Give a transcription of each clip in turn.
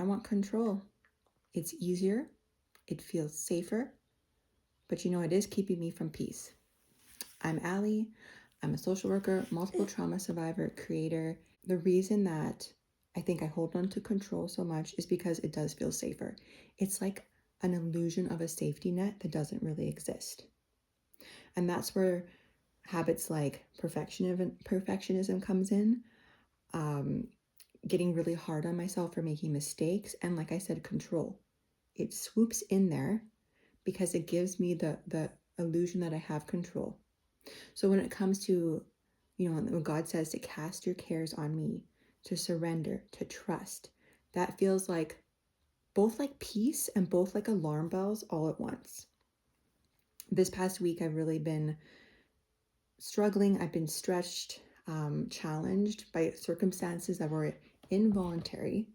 I want control. It's easier. It feels safer. But it is keeping me from peace. I'm Allie. I'm a social worker, multiple trauma survivor, creator. The reason that I think I hold on to control so much is because it does feel safer. It's like an illusion of a safety net that doesn't really exist. And that's where habits like perfectionism comes in. Getting really hard on myself for making mistakes. And like I said, control. It swoops in there because it gives me the illusion that I have control. So when it comes to, when God says to cast your cares on me, to surrender, to trust, that feels like both like peace and both like alarm bells all at once. This past week, I've really been struggling. I've been stretched, challenged by circumstances that were involuntary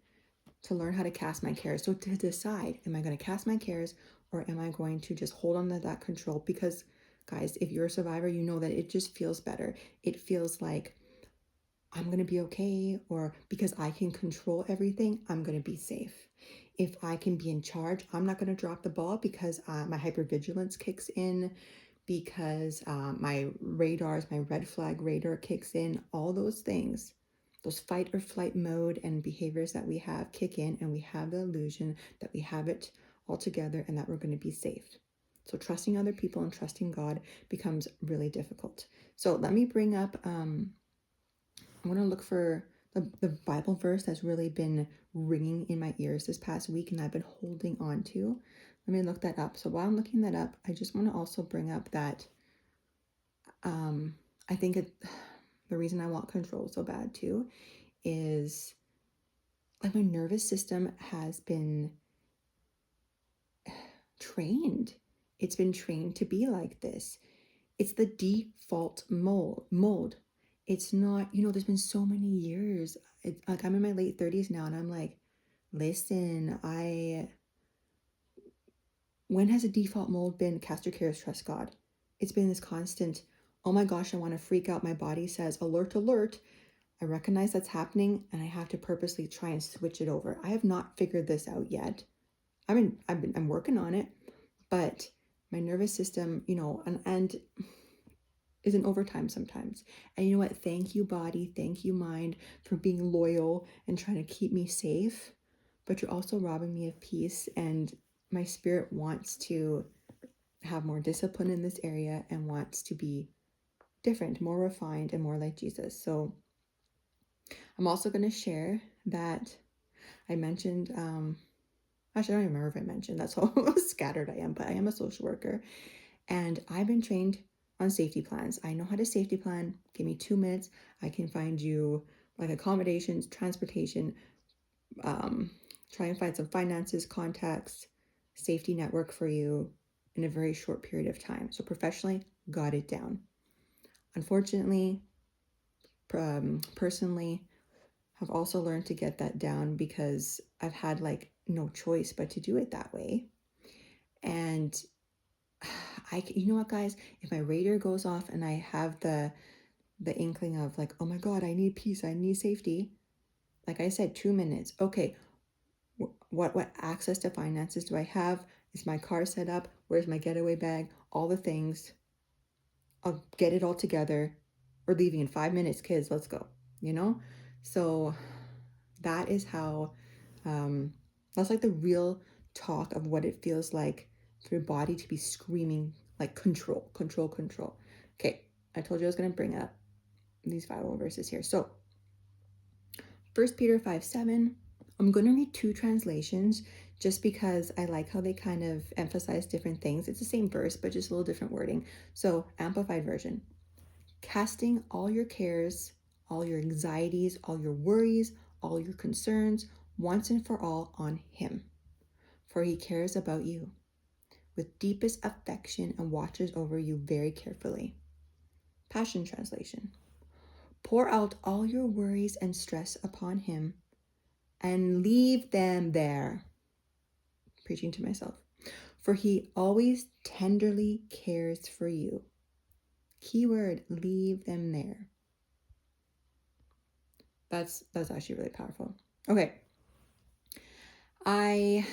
to learn how to cast my cares. So to decide, am I going to cast my cares or am I going to just hold on to that control? Because guys, if you're a survivor, you know that it just feels better. It feels like I'm going to be okay, or because I can control everything, I'm going to be safe. If I can be in charge, I'm not going to drop the ball because my hypervigilance kicks in, because my red flag radar kicks in, all those things, those fight or flight mode and behaviors that we have kick in, and we have the illusion that we have it all together and that we're going to be safe. So trusting other people and trusting God becomes really difficult. So let me bring up, I'm going to look for the Bible verse that's really been ringing in my ears this past week and I've been holding on to. Let me look that up. So while I'm looking that up, I just want to also bring up that I think the reason I want control so bad too is like my nervous system has been trained. It's been trained to be like this. It's the default mold. It's not, there's been so many years. Like I'm in my late 30s now and I'm like, listen, when has a default mold been cast your cares, trust God? It's been this constant, oh my gosh, I want to freak out. My body says, alert, alert. I recognize that's happening and I have to purposely try and switch it over. I have not figured this out yet. I'm working on it, but my nervous system, and is in overtime sometimes. And you know what? Thank you, body. Thank you, mind, for being loyal and trying to keep me safe. But you're also robbing me of peace. And my spirit wants to have more discipline in this area and wants to be different, more refined, and more like Jesus. So I'm also going to share that I mentioned, actually, I don't even remember if I mentioned, that's how scattered I am, but I am a social worker and I've been trained on safety plans. I know how to safety plan. Give me 2 minutes. I can find you like accommodations, transportation, try and find some finances, contacts, safety network for you in a very short period of time. So professionally, got it down. Unfortunately, personally, have also learned to get that down because I've had like no choice but to do it that way. And you know what, guys, if my radar goes off and I have the inkling of like, oh my God, I need peace, I need safety. Like I said, 2 minutes. Okay, what access to finances do I have? Is my car set up? Where's my getaway bag? All the things. I'll get it all together. We're leaving in 5 minutes, kids. Let's go. So that is how. That's like the real talk of what it feels like for your body to be screaming like control, control, control. Okay, I told you I was going to bring up these Bible verses here. So 1 Peter 5:7. I'm going to read two translations just because I like how they kind of emphasize different things. It's the same verse, but just a little different wording. So, Amplified Version. Casting all your cares, all your anxieties, all your worries, all your concerns, once and for all on Him. For He cares about you with deepest affection and watches over you very carefully. Passion Translation. Pour out all your worries and stress upon Him and leave them there. Preaching to myself. For He always tenderly cares for you. Keyword, leave them there. That's actually really powerful. Okay. I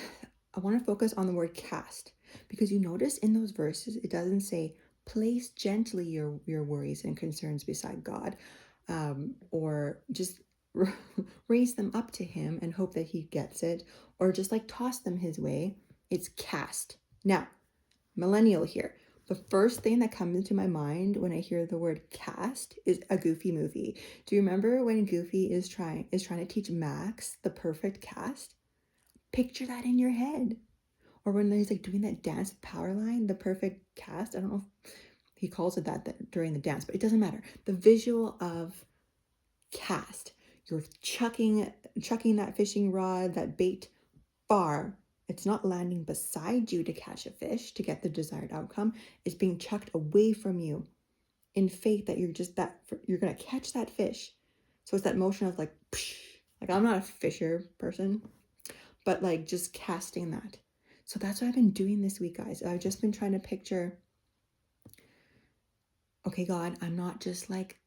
want to focus on the word cast, because you notice in those verses it doesn't say place gently your worries and concerns beside God, or just raise them up to him and hope that he gets it, or just like toss them his way. It's cast. Now, millennial here. The first thing that comes into my mind when I hear the word cast is a Goofy movie. Do you remember when Goofy is trying to teach Max the perfect cast? Picture that in your head. Or when he's like doing that dance with Powerline, the perfect cast. I don't know if he calls it that during the dance, but it doesn't matter. The visual of cast. You're chucking that fishing rod, that bait far. It's not landing beside you to catch a fish to get the desired outcome. It's being chucked away from you in faith that you're gonna catch that fish. So it's that motion of like, psh, like I'm not a fisher person, but like just casting that. So that's what I've been doing this week, guys. I've just been trying to picture, okay, God, I'm not just like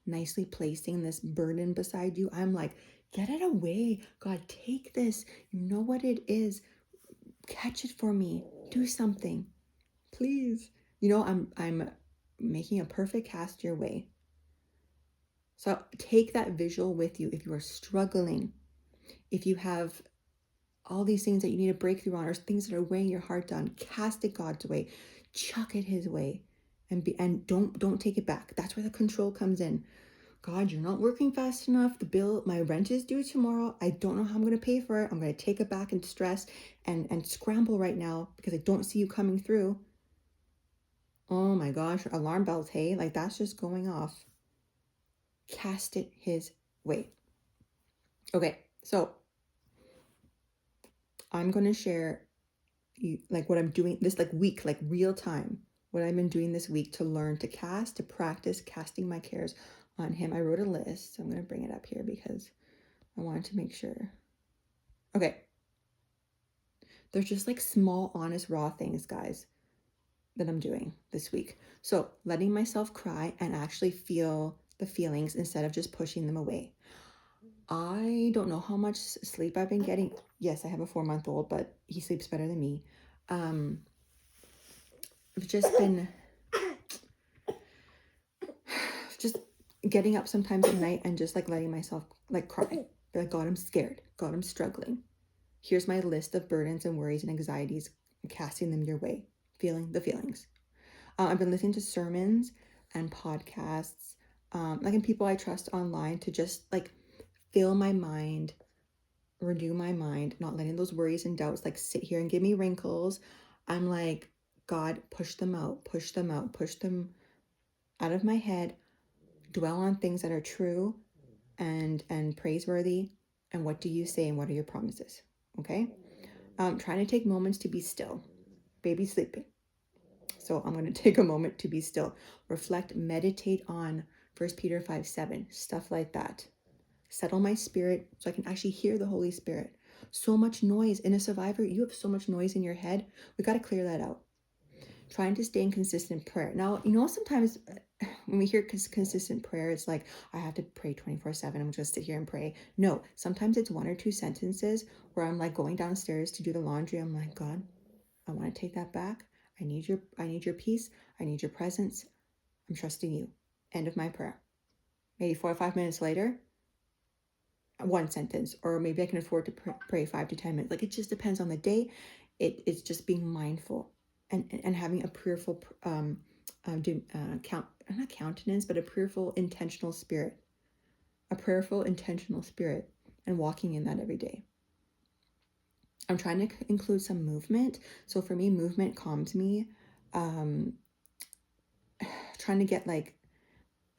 nicely placing this burden beside you. I'm like, get it away. God, take this. You know what it is. Catch it for me. Do something. Please. You know, I'm making a perfect cast your way. So take that visual with you if you are struggling. If you have all these things that you need a breakthrough on, or things that are weighing your heart down, cast it God's way. Chuck it his way. And don't take it back. That's where the control comes in. God, you're not working fast enough. My rent is due tomorrow. I don't know how I'm going to pay for it. I'm going to take it back and stress and scramble right now because I don't see you coming through. Oh my gosh, alarm bells, hey, like that's just going off. Cast it his way. Okay, so I'm going to share like what I'm doing this like week, like real time, what I've been doing this week to learn to cast, to practice casting my cares on him. I wrote a list, so I'm going to bring it up here because I wanted to make sure. Okay. There's just like small, honest, raw things, guys, that I'm doing this week. So letting myself cry and actually feel the feelings instead of just pushing them away. I don't know how much sleep I've been getting. Yes, I have a 4-month-old, but he sleeps better than me. I've just been just getting up sometimes at night and just like letting myself like cry. Be like, God, I'm scared. God, I'm struggling. Here's my list of burdens and worries and anxieties, casting them your way, feeling the feelings. I've been listening to sermons and podcasts, like in people I trust online to just like fill my mind, renew my mind, not letting those worries and doubts like sit here and give me wrinkles. I'm like, God, push them out, push them out, push them out of my head, dwell on things that are true and praiseworthy. And what do you say and what are your promises? Okay. Trying to take moments to be still. Baby's sleeping. So I'm going to take a moment to be still, reflect, meditate on 1 Peter 5:7, stuff like that. Settle my spirit so I can actually hear the Holy Spirit. So much noise in a survivor. You have so much noise in your head. We got to clear that out. Trying to stay in consistent prayer. Now, you know, sometimes when we hear consistent prayer, it's like, I have to pray 24/7. I'm just sit here and pray. No, sometimes it's 1 or 2 sentences where I'm like going downstairs to do the laundry. I'm like, God, I want to take that back. I need your peace. I need your presence. I'm trusting you. End of my prayer. Maybe 4 or 5 minutes later, 1 sentence, or maybe I can afford to pray 5 to 10 minutes. Like it just depends on the day. It's just being mindful and having a prayerful not countenance, but a prayerful intentional spirit, and walking in that every day. I'm trying to include some movement. So for me, movement calms me. Trying to get like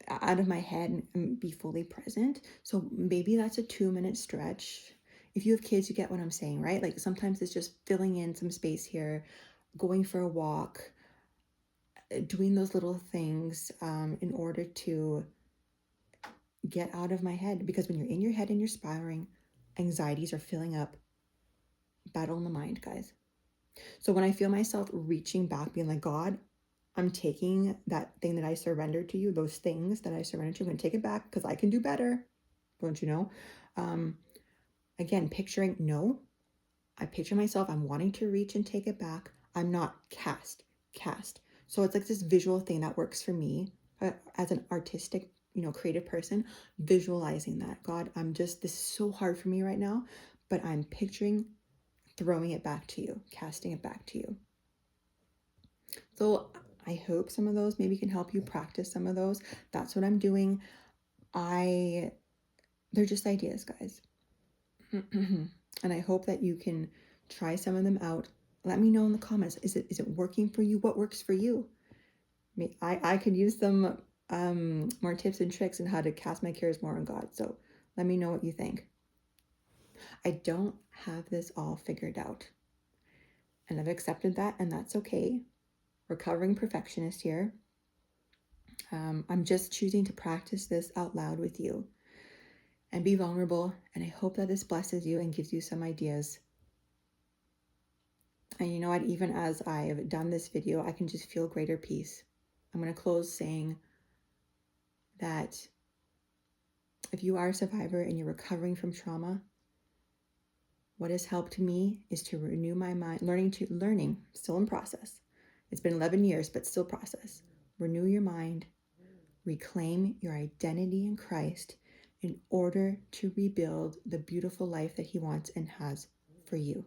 out of my head and be fully present. So maybe that's a 2-minute stretch. If you have kids, you get what I'm saying, right? Like sometimes it's just filling in some space here, going for a walk, doing those little things in order to get out of my head. Because when you're in your head and you're spiraling, anxieties are filling up. Battle in the mind, guys. So when I feel myself reaching back, being like, God, I'm taking that thing that I surrendered to you, those things that I surrendered to, I'm going to take it back because I can do better. Don't you know? Again, I picture myself, I'm wanting to reach and take it back. I'm not cast. So it's like this visual thing that works for me as an artistic, creative person, visualizing that. God, this is so hard for me right now, but I'm picturing throwing it back to you, casting it back to you. So I hope some of those maybe can help you practice some of those. That's what I'm doing. They're just ideas, guys. And I hope that you can try some of them out. Let me know in the comments. Is it working for you? What works for you? I could use some more tips and tricks on how to cast my cares more on God. So let me know what you think. I don't have this all figured out. And I've accepted that, and that's okay. Recovering perfectionist here. I'm just choosing to practice this out loud with you and be vulnerable. And I hope that this blesses you and gives you some ideas. And you know what? Even as I've done this video, I can just feel greater peace. I'm going to close saying that if you are a survivor and you're recovering from trauma, what has helped me is to renew my mind, learning, still in process. It's been 11 years, but still process. Renew your mind, reclaim your identity in Christ in order to rebuild the beautiful life that He wants and has for you.